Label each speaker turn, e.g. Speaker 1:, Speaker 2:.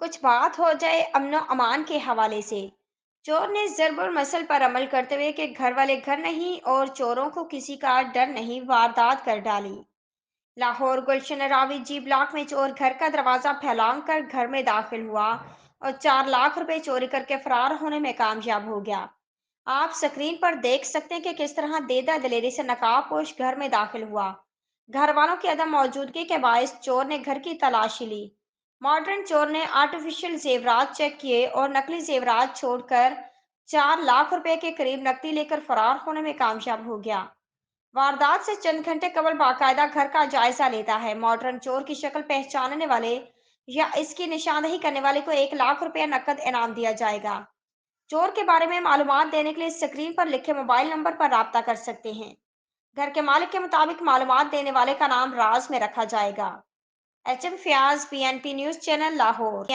Speaker 1: कुछ बात हो जाए अमनो अमान के हवाले से। चोर ने ज़र्ब और मसल पर अमल करते हुए कि घर वाले घर नहीं और चोरों को किसी का डर नहीं, वारदात कर डाली। लाहौर गुलशन रावी जी ब्लॉक में चोर घर का दरवाजा फैलांग कर घर में दाखिल हुआ और 4 लाख रुपए चोरी करके फरार होने में कामयाब हो गया। आप स्क्रीन पर देख सकते हैं कि किस तरह देदा दलेरी से नकाबपोश घर में दाखिल हुआ। घर वालों की अदम मौजूदगी के बायस चोर ने घर की तलाशी ली। मॉडर्न चोर ने आर्टिफिशियल जेवरात चेक किए और नकली जेवरात छोड़कर 4 लाख रुपए के करीब नकदी लेकर फरार होने में कामयाब हो गया। वारदात से चंद घंटे कबल बाकायदा घर का जायजा लेता है। मॉडर्न चोर की शक्ल पहचानने वाले या इसकी निशानदही करने वाले को 1 लाख रुपया नकद इनाम दिया जाएगा। चोर के बारे में मालूमात देने के लिए स्क्रीन पर लिखे मोबाइल नंबर पर राब्ता कर सकते हैं। घर के मालिक के मुताबिक मालूमात देने वाले का नाम राज में रखा जाएगा। HM Fayaz, PNP news channel, Lahore.